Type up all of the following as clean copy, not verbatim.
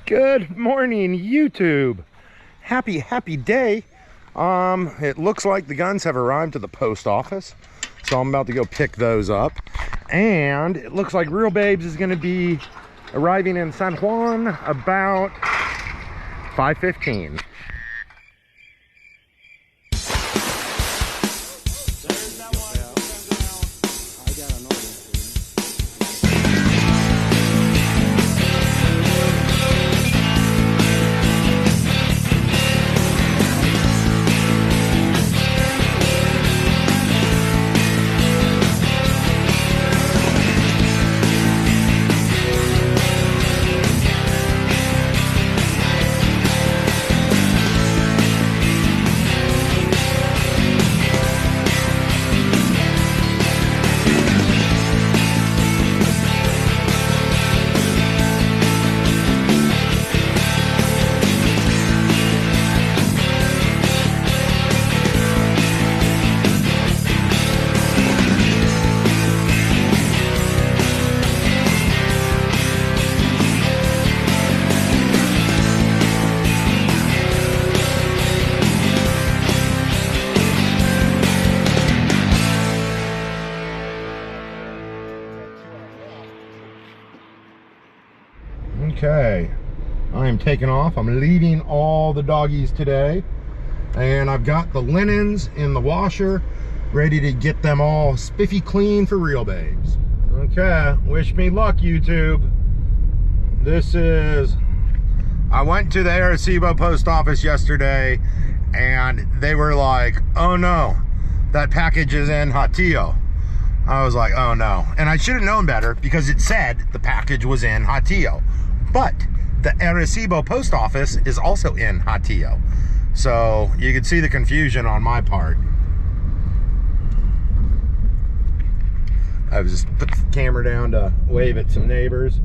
Good morning, YouTube. Happy day. It looks like the guns have arrived to the post office, so I'm about to go pick those up. And it looks like ReelBabes is going to be arriving in San Juan about 5:15. Okay, I am taking off. I'm leaving all the doggies today, and I've got the linens in the washer ready to get them all spiffy clean for ReelBabes. Okay, wish me luck, YouTube. I went to the Arecibo post office yesterday, and they were like, oh no, that package is in Hatillo. I was like, oh no. And I should have known better, because it said the package was in Hatillo. But the Arecibo post office is also in Hatillo. So you can see the confusion on my part. I was just put the camera down to wave at some neighbors.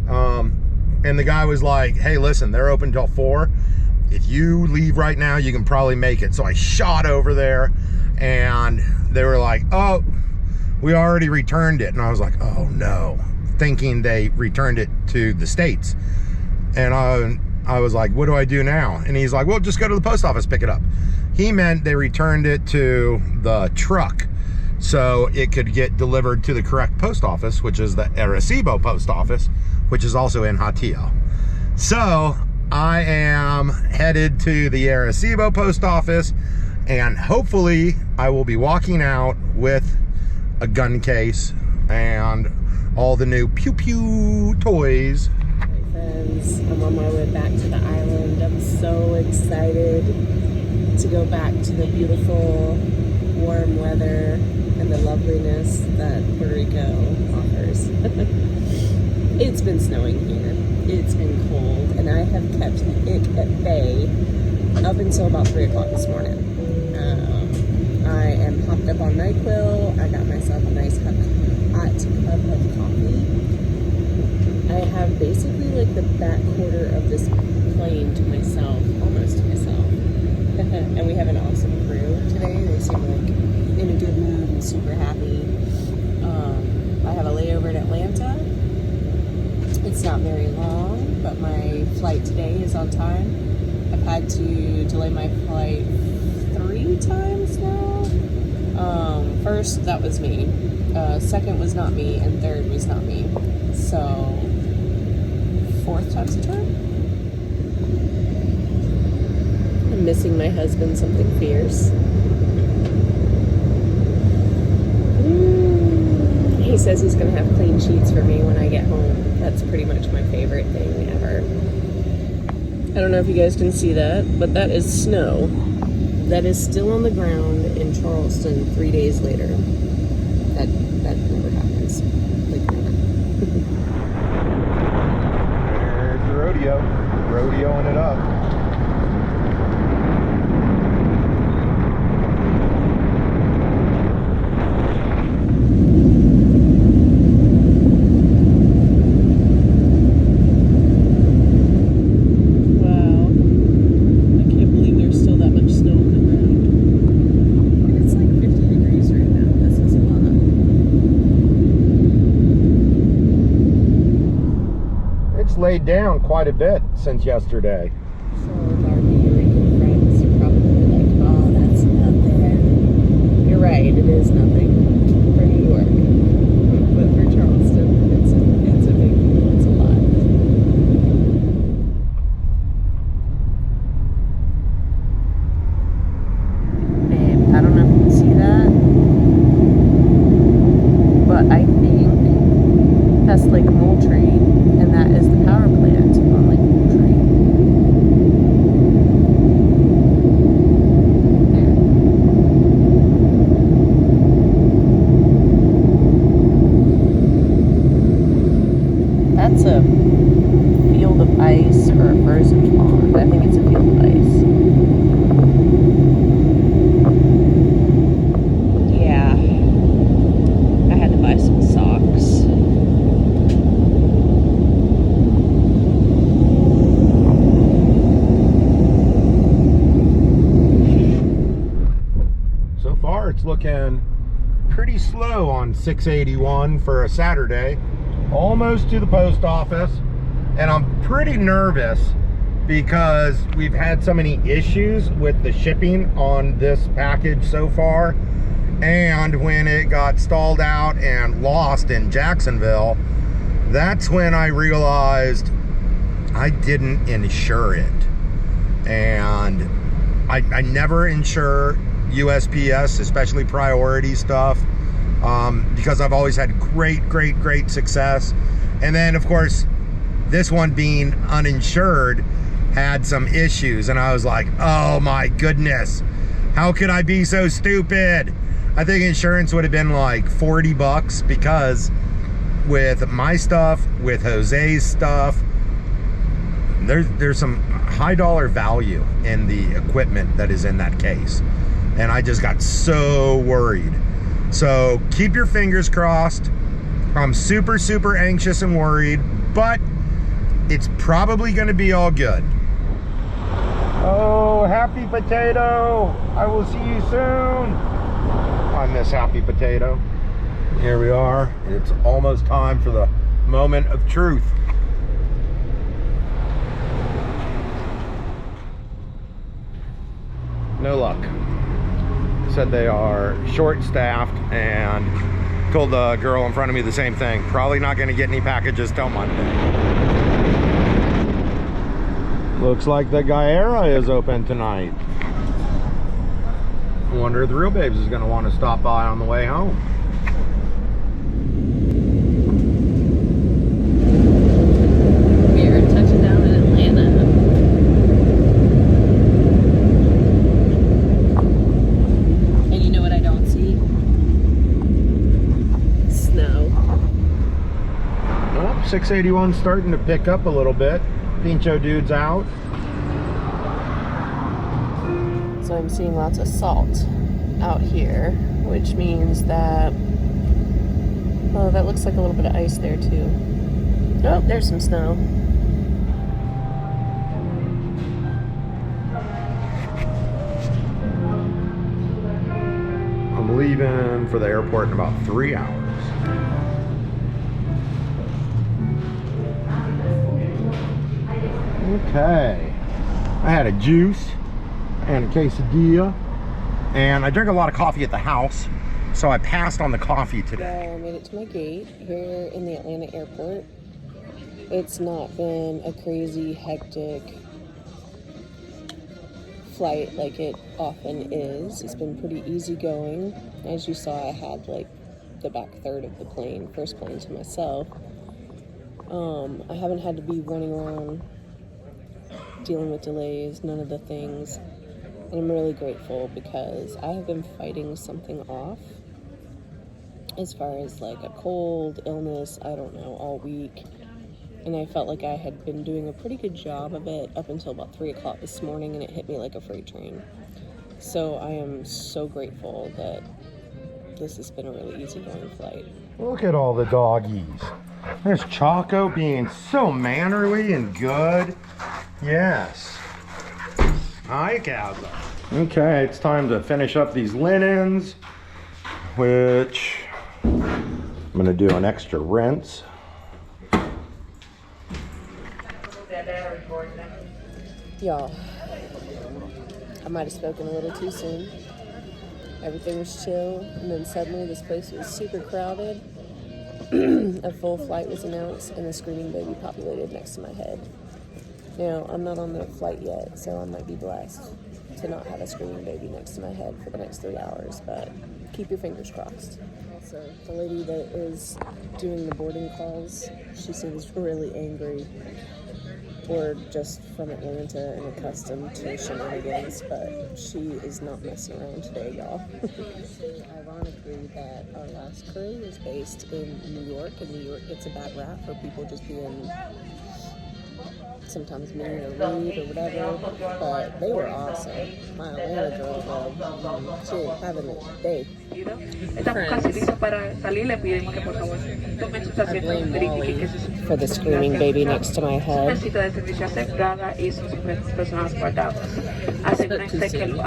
And the guy was like, hey, listen, they're open till 4. If you leave right now, you can probably make it. So I shot over there, and they were like, oh, we already returned it. And I was like, oh no, thinking they returned it to the States. And I was like, what do I do now? And he's like, well, just go to the post office, pick it up. He meant they returned it to the truck so it could get delivered to the correct post office, which is the Arecibo post office, which is also in Hatillo. So I am headed to the Arecibo post office, and hopefully I will be walking out with a gun case and all the new pew pew toys. Hi friends, I'm on my way back to the island. I'm so excited to go back to the beautiful warm weather and the loveliness that Puerto Rico offers. It's been snowing here, it's been cold, and I have kept it at bay up until about 3 o'clock this morning. I am hopped up on NyQuil. I got myself a nice hot cup of coffee. I have basically like the back quarter of this plane to myself, almost to myself. And we have an awesome crew today. They seem like in a good mood and super happy. I have a layover in Atlanta. It's not very long, but my flight today is on time. I've had to delay my flight 3 times now. First, that was me. Second was not me, and third was not me. So, 4th time's the charm. I'm missing my husband something fierce. He says he's going to have clean sheets for me when I get home. That's pretty much my favorite thing ever. I don't know if you guys can see that, but that is snow. That is still on the ground in Charleston 3 days later. That never happens. Like never. There's the rodeo. Rodeoing it up. laid down quite a bit since yesterday. So our Puerto Rican friends are probably like, oh, that's nothing. You're right, it is nothing for New York. But for Charleston, it's a big deal. It's a lot. Babe, I don't know if you can see that, but I think that's Lake Moultrie, and that is the power plant on Lake Moultrie. That's a field of ice or a frozen pond. I think it's a field of ice. Yeah. I had to buy some socks. So far, it's looking pretty slow on 681 for a Saturday. Almost to the post office, and I'm pretty nervous because we've had so many issues with the shipping on this package so far, and when it got stalled out and lost in Jacksonville, that's when I realized I didn't insure it. And I never insure USPS, especially priority stuff, because I've always had great success. And then of course this one being uninsured had some issues, and I was like, oh my goodness, how could I be so stupid? I think insurance would have been like 40 bucks, because with my stuff, with Jose's stuff, there's some high dollar value in the equipment that is in that case, and I just got so worried. So keep your fingers crossed. I'm super anxious and worried, but it's probably gonna be all good. Oh, Happy Potato, I will see you soon. I miss Happy Potato. Here we are. It's almost time for the moment of truth. No luck. Said they are short-staffed, and told the girl in front of me the same thing. Probably not going to get any packages till Monday. Looks like the Galera is open tonight. I wonder if the ReelBabes is going to want to stop by on the way home. We're touching down in Atlanta. And you know what I don't see? Snow. Well, 681's starting to pick up a little bit. Pincho dude's out. So I'm seeing lots of salt out here, which means that, oh, that looks like a little bit of ice there too. Oh, there's some snow. I'm leaving for the airport in about 3 hours. Okay, I had a juice and a quesadilla, and I drink a lot of coffee at the house, so I passed on the coffee today. Well, I made it to my gate here in the Atlanta airport. It's not been a crazy, hectic flight like it often is. It's been pretty easygoing. As you saw, I had like the back third of the plane, first plane to myself. I haven't had to be running around dealing with delays, none of the things. And I'm really grateful because I have been fighting something off as far as like a cold, illness, I don't know, all week. And I felt like I had been doing a pretty good job of it up until about 3 o'clock this morning, and it hit me like a freight train. So I am so grateful that this has been a really easygoing flight. Look at all the doggies. There's Choco being so mannerly and good. Yes. Hi, Cassie. Okay, it's time to finish up these linens, which I'm gonna do an extra rinse. Y'all, I might have spoken a little too soon. Everything was chill, and then suddenly this place was super crowded. A full flight was announced, and a screaming baby populated next to my head. Now, I'm not on the flight yet, so I might be blessed to not have a screaming baby next to my head for the next 3 hours, but keep your fingers crossed. Also, the lady that is doing the boarding calls, she seems really angry, or just from Atlanta and accustomed to shenanigans, but she is not messing around today, y'all. Ironically, that our last crew is based in New York, and New York gets a bad rap for people just being sometimes mean or rude or whatever, but they were awesome. My Atlanta girl, though, she ain't having it day. I blame Molly for the screaming baby next to my head. I spoke too soon. I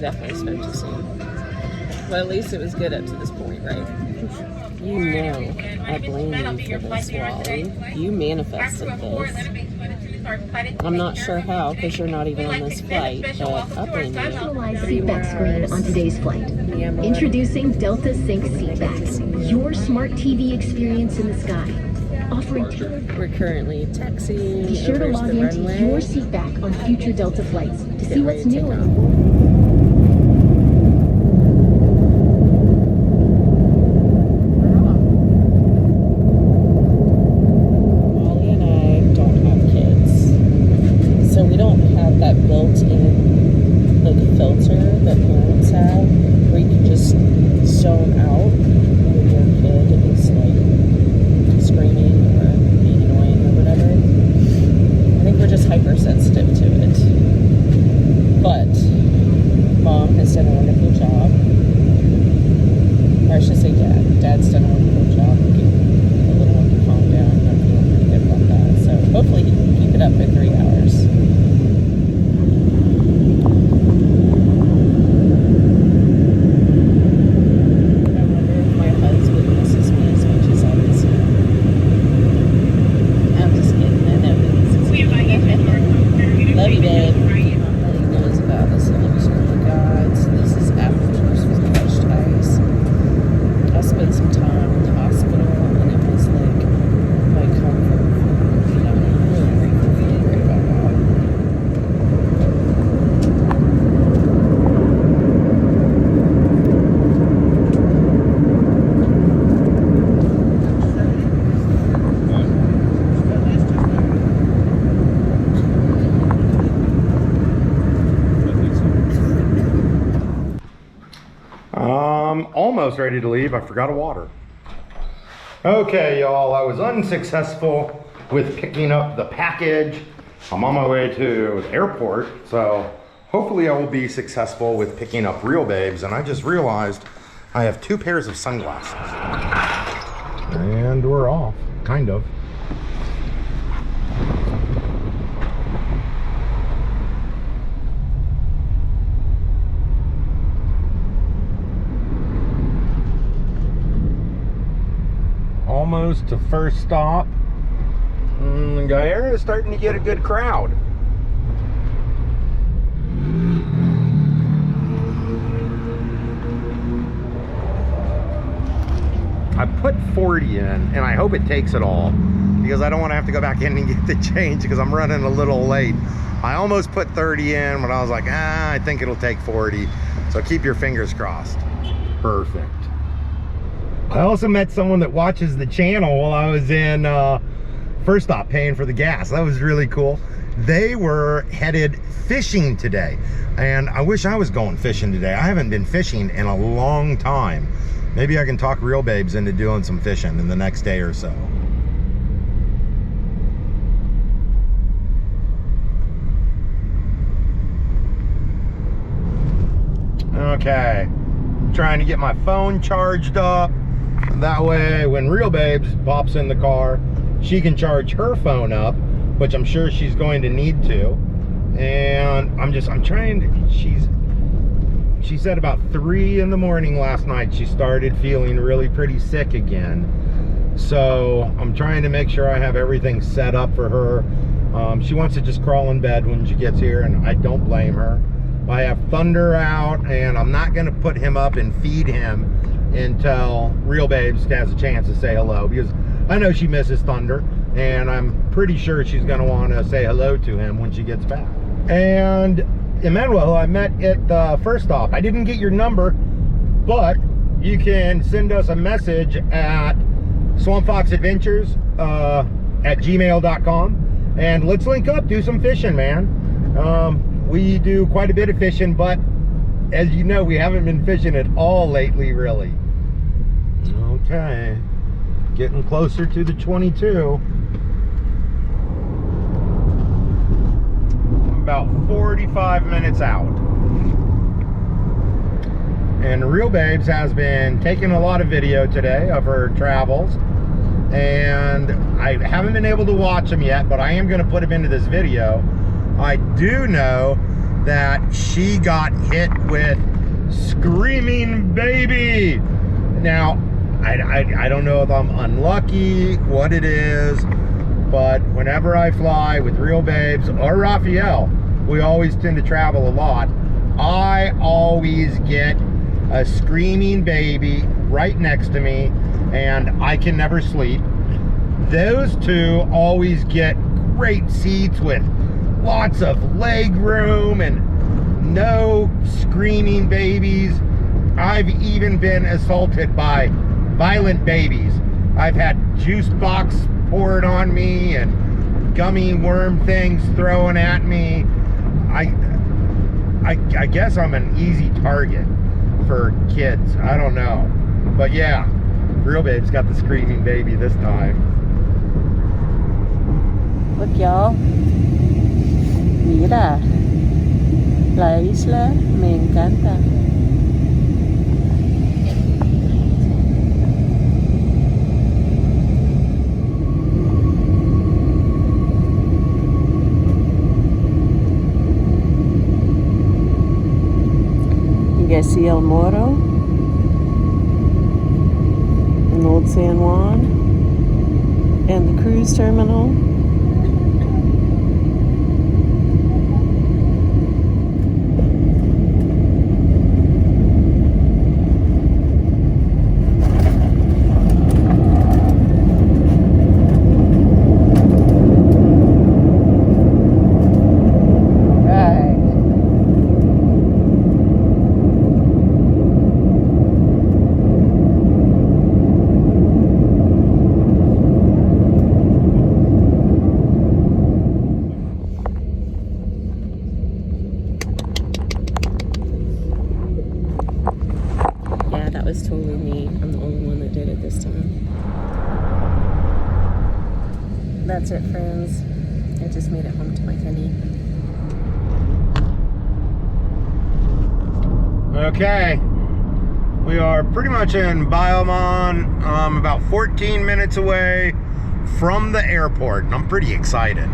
definitely spoke too soon. Well, at least it was good up to this point, right? You know I blame you for this, Wally. You manifested this. I'm not sure how, because you're not even on this flight, but I blame you. Personalized seatback screen on today's flight. Introducing Delta Sync Seatback, your smart TV experience in the sky. Offering We're currently taxiing. Be sure to log into your seatback on future Delta flights to see what's new in the world. Built-in like filter that parents have, where you can just zone out when your kid is like screaming or being annoying or whatever. I think we're just hypersensitive to it. But Mom has done a wonderful job. Or I should say Dad. Dad's done a wonderful job getting the little one to calm down. I'm feeling pretty good about that. So hopefully he can keep it up for 3 hours. Almost ready to leave. I forgot a water. Okay, y'all, I was unsuccessful with picking up the package. I'm on my way to the airport, so hopefully I will be successful with picking up ReelBabes. And I just realized I have 2 pairs of sunglasses. And we're off, kind of. Almost to first stop. Guyera is starting to get a good crowd. I put 40 in, and I hope it takes it all, because I don't want to have to go back in and get the change because I'm running a little late. I almost put 30 in, but I was like, I think it'll take 40. So keep your fingers crossed. Perfect. I also met someone that watches the channel while I was in First Stop paying for the gas. That was really cool. They were headed fishing today, and I wish I was going fishing today. I haven't been fishing in a long time. Maybe I can talk ReelBabes into doing some fishing in the next day or so. Okay, I'm trying to get my phone charged up. That way, when ReelBabes pops in the car, she can charge her phone up, which I'm sure she's going to need to. And I'm trying to, she said about 3 in the morning last night, she started feeling really pretty sick again. So I'm trying to make sure I have everything set up for her. She wants to just crawl in bed when she gets here, and I don't blame her. I have Thunder out, and I'm not going to put him up and feed him until ReelBabes has a chance to say hello, because I know she misses Thunder, and I'm pretty sure she's going to want to say hello to him when she gets back. And Emmanuel, I met at the first stop. I didn't get your number, but you can send us a message at swampfoxadventures@gmail.com, and let's link up, do some fishing, man. We do quite a bit of fishing, but as you know, we haven't been fishing at all lately, really. Okay, getting closer to the 22. About 45 minutes out. And ReelBabes has been taking a lot of video today of her travels, and I haven't been able to watch them yet, but I am going to put them into this video. I do know that she got hit with screaming baby. Now, I don't know if I'm unlucky, what it is, but whenever I fly with ReelBabes or Raphael, we always tend to travel a lot, I always get a screaming baby right next to me, and I can never sleep. Those two always get great seats with lots of leg room and no screaming babies. I've even been assaulted by violent babies. I've had juice box poured on me and gummy worm things thrown at me. I guess I'm an easy target for kids. I don't know. But yeah, ReelBabes got the screaming baby this time. Look, y'all. Mira. La isla me encanta. You guys see El Moro and Old San Juan and the cruise terminal. Was totally me. I'm the only one that did it this time. That's it, friends. I just made it home to my Kenny. Okay, we are pretty much in Biomon, about 14 minutes away from the airport, and I'm pretty excited.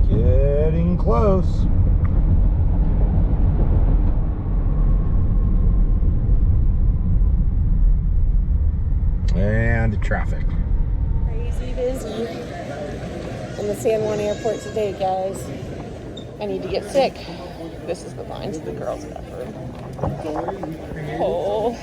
Getting close. And traffic. Crazy busy in the San Juan airport today, guys. I need to get sick. This is the line to the girls' bathroom. Oh.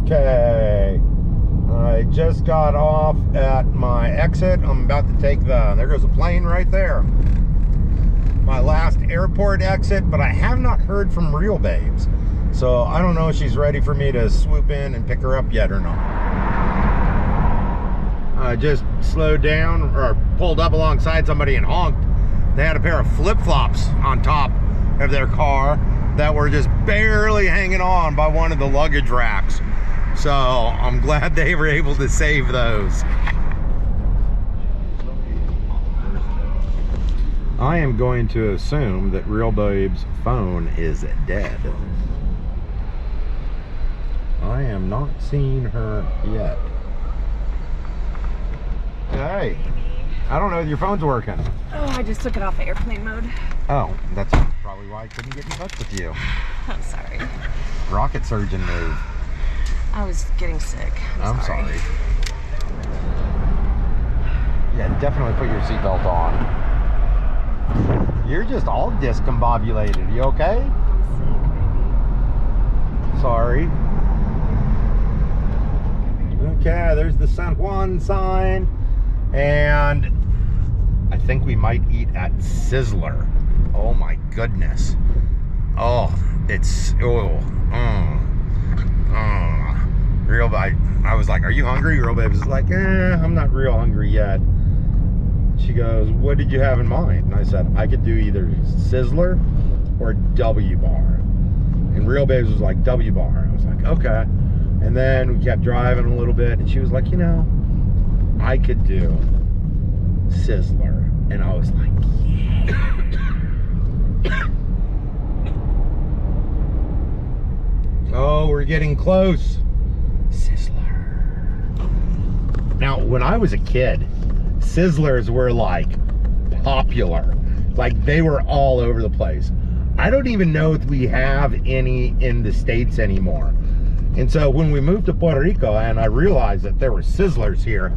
Okay. I just got off at my exit. I'm about to take there goes a plane right there. My last airport exit, but I have not heard from ReelBabes. So I don't know if she's ready for me to swoop in and pick her up yet or not. I just slowed down or pulled up alongside somebody and honked. They had a pair of flip-flops on top of their car that were just barely hanging on by one of the luggage racks. So I'm glad they were able to save those. I am going to assume that ReelBabes' phone is dead. I am not seeing her yet. Hey. I don't know if your phone's working. Oh, I just took it off airplane mode. Oh, that's probably why I couldn't get in touch with you. I'm sorry. Rocket surgeon move. I was getting sick. I'm sorry. Yeah, definitely put your seatbelt on. You're just all discombobulated. You okay? I'm sick, Sorry. Okay, there's the San Juan sign. And I think we might eat at Sizzler. Oh my goodness. Oh, it's, I was like, are you hungry? ReelBabes is like, I'm not real hungry yet. She goes, what did you have in mind? And I said, I could do either Sizzler or W Bar. And ReelBabes was like, W Bar. I was like, okay. And then we kept driving a little bit, and she was like, you know, I could do Sizzler. And I was like, yeah. Oh, we're getting close. Sizzler. Now, when I was a kid, Sizzlers were like popular. Like they were all over the place. I don't even know if we have any in the States anymore. And so when we moved to Puerto Rico and I realized that there were Sizzlers here,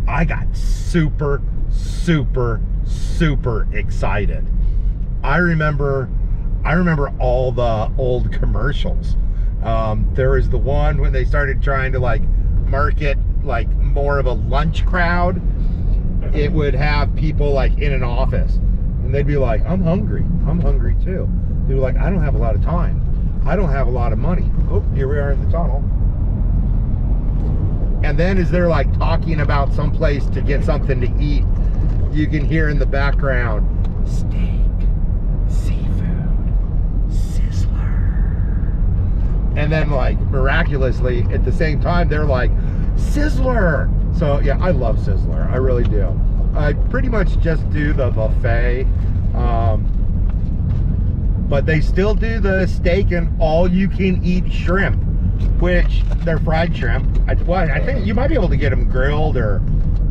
I got super, super, super excited. I remember all the old commercials. There was the one when they started trying to like market like more of a lunch crowd. It would have people like in an office and they'd be like, I'm hungry too. They were like, I don't have a lot of time. I don't have a lot of money. Oh, here we are in the tunnel. And then as they're like talking about some place to get something to eat, you can hear in the background, steak, seafood, Sizzler. And then like miraculously at the same time, they're like, Sizzler. So yeah, I love Sizzler. I really do. I pretty much just do the buffet. But they still do the steak and all-you-can-eat shrimp, which they're fried shrimp. I think you might be able to get them grilled, or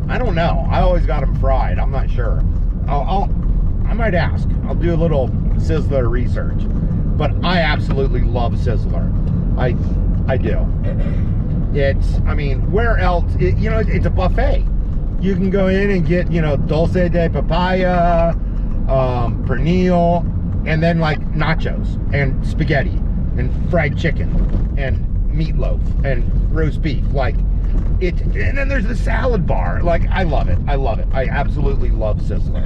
I don't know. I always got them fried. I'm not sure. I might ask. I'll do a little Sizzler research. But I absolutely love Sizzler. I do. It's, I mean, where else? It's a buffet. You can go in and get, dulce de papaya, pernil, and then like nachos and spaghetti and fried chicken and meatloaf and roast beef. Like it, and then there's the salad bar. Like I love it. I love it. I absolutely love Sizzler.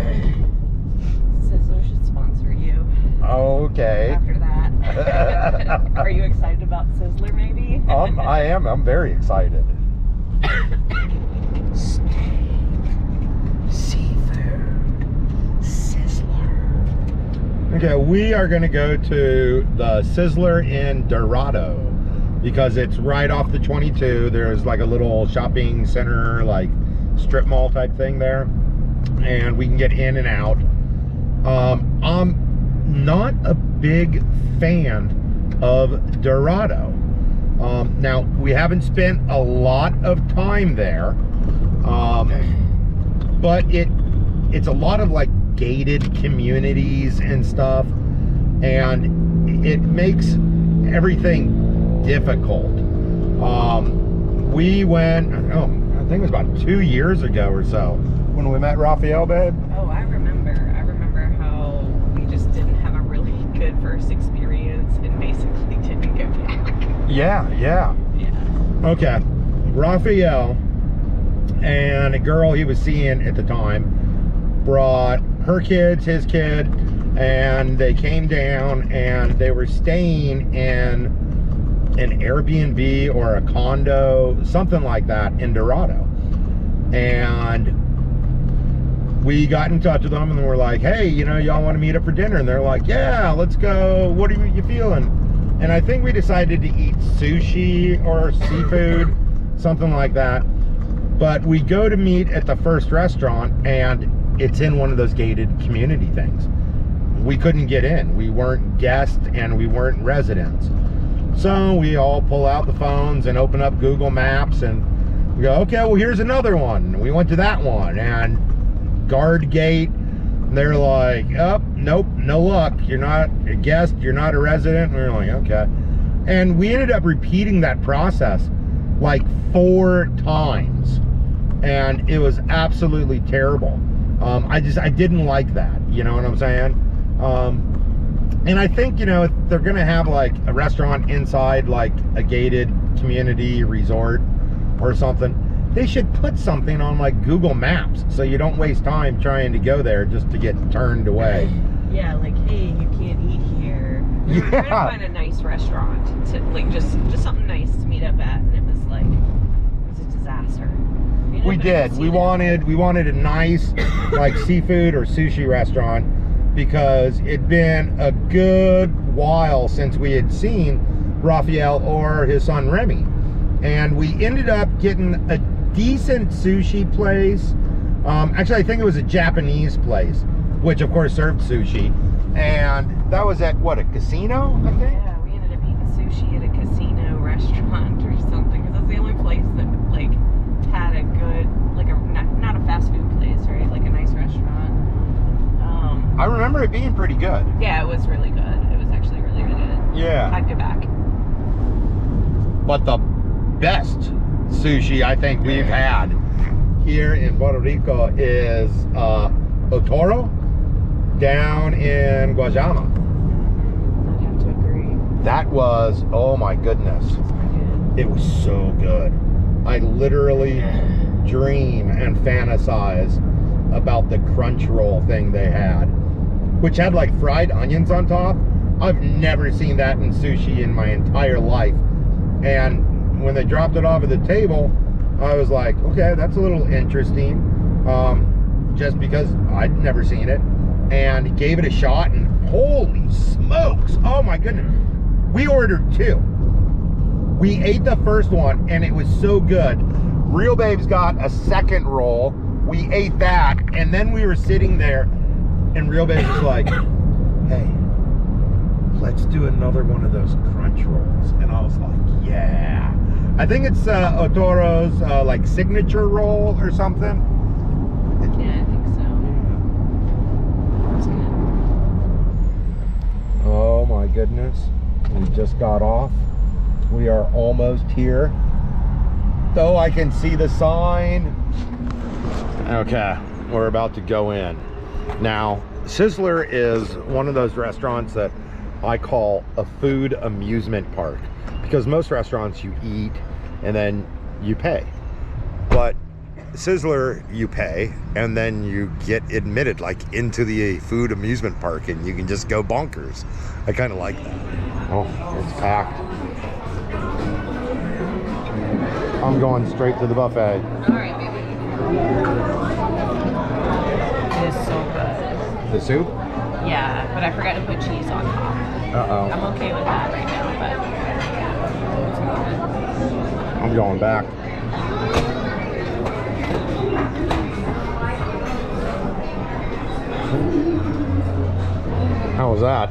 Sizzler should sponsor you. Okay. After that. Are you excited about Sizzler maybe? I am. I'm very excited. Steak, seafood, Sizzler. Okay, we are going to go to the Sizzler in Dorado because it's right off the 22. There's like a little shopping center, like strip mall type thing there, and we can get in and out. I'm not a big fan of Dorado. Now, we haven't spent a lot of time there, but it's a lot of like gated communities and stuff, and it makes everything difficult. We went, I think it was about 2 years ago or so when we met Raphael, babe. Oh, I remember how we just didn't have a really good first experience and basically didn't go back. Yeah. Okay, Raphael and a girl he was seeing at the time brought her kids, his kid, and they came down and they were staying in an Airbnb or a condo, something like that in Dorado. And we got in touch with them and we're like, hey, y'all want to meet up for dinner? And they're like, yeah, let's go. What are you feeling? And I think we decided to eat sushi or seafood, something like that. But we go to meet at the first restaurant and it's in one of those gated community things. We couldn't get in. We weren't guests and we weren't residents. So we all pull out the phones and open up Google Maps and We go, okay, well, here's another one. We went to that one, and guard gate, they're like, oh, nope, no luck. You're not a guest, you're not a resident. And we were like, okay. And we ended up repeating that process like 4 times. And it was absolutely terrible. I didn't like that, you know what I'm saying? And I think, you know, if they're gonna have like a restaurant inside like a gated community resort or something, they should put something on like Google Maps so you don't waste time trying to go there just to get turned away. Yeah, like, hey, you can't eat here. We were trying to find a nice restaurant to like just something nice to meet up at, and it was like, it was a disaster. We did. We wanted a nice like seafood or sushi restaurant because it'd been a good while since we had seen Raphael or his son Remy. And we ended up getting a decent sushi place. Actually, I think it was a Japanese place, which of course served sushi. And that was at what, a casino, I think? Yeah, we ended up eating sushi at a casino restaurant or something, because that's the only place that like had a good, like a not a fast food place, right? Like a nice restaurant. I remember it being pretty good. Yeah, it was really good. It was actually really, really good. Yeah. I'd go back. But the best sushi I think we've had here in Puerto Rico is Otoro down in Guayama. I'd have to agree. That was, oh my goodness, it was so good. I literally dream and fantasize about the crunch roll thing they had, which had like fried onions on top. I've never seen that in sushi in my entire life. And when they dropped it off at the table, I was like, okay, that's a little interesting, just because I'd never seen it, and gave it a shot, and holy smokes, oh my goodness. We ordered 2. We ate the first one and it was so good. ReelBabes got a second roll. We ate that, and then we were sitting there and ReelBabes was like, hey, let's do another one of those crunch rolls. And I was like, yeah. I think it's Otoro's like signature roll or something. Yeah, I think so. That's good. Oh my goodness. We just got off. We are almost here. Though I can see the sign. Okay, we're about to go in. Now, Sizzler is one of those restaurants that I call a food amusement park, because most restaurants you eat and then you pay, but Sizzler you pay and then you get admitted like into the food amusement park and you can just go bonkers. I kind of like that. Oh, it's packed. I'm going straight to the buffet. All right, baby. It is so good. The soup? Yeah, but I forgot to put cheese on top. Uh-oh. I'm okay with that right now, but I'm going back. How was that?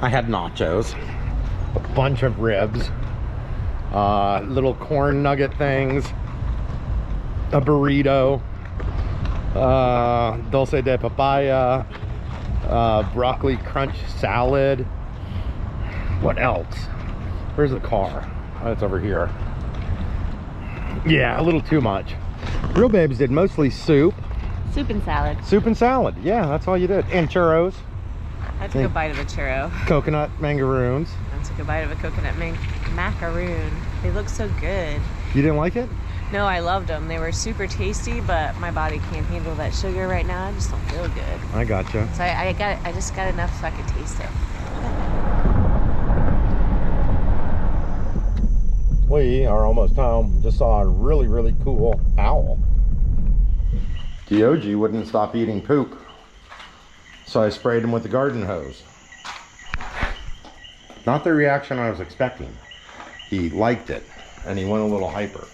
I had nachos, a bunch of ribs, little corn nugget things, a burrito, dulce de papaya, broccoli crunch salad. What else? Where's the car? Oh, it's over here. Yeah, a little too much. ReelBabes did mostly soup. soup and salad. Soup and salad. Yeah, that's all you did. And churros. I took a bite of a churro. Coconut mangaroons. I took a bite of a coconut macaroon. They look so good. You didn't like it? No, I loved them. They were super tasty, but my body can't handle that sugar right now. I just don't feel good. I gotcha. So I just got enough so I could taste it. We are almost home. Just saw a really, really cool owl. Dog wouldn't stop eating poop, so I sprayed him with the garden hose. Not the reaction I was expecting. He liked it, and he went a little hyper.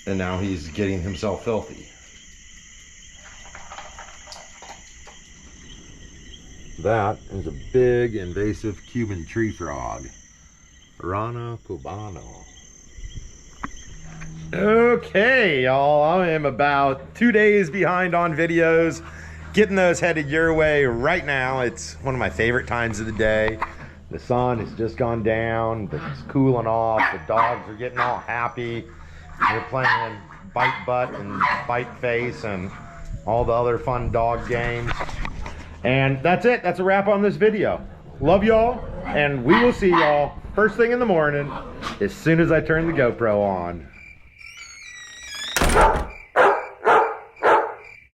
And now he's getting himself filthy. That is a big invasive Cuban tree frog. Rana Cubano. Okay, y'all, I am about 2 days behind on videos. Getting those headed your way right now. It's one of my favorite times of the day. The sun has just gone down, it's cooling off, the dogs are getting all happy. We're playing bite butt and bite face and all the other fun dog games. And that's it, that's a wrap on this video. Love y'all, and we will see y'all first thing in the morning as soon as I turn the GoPro on.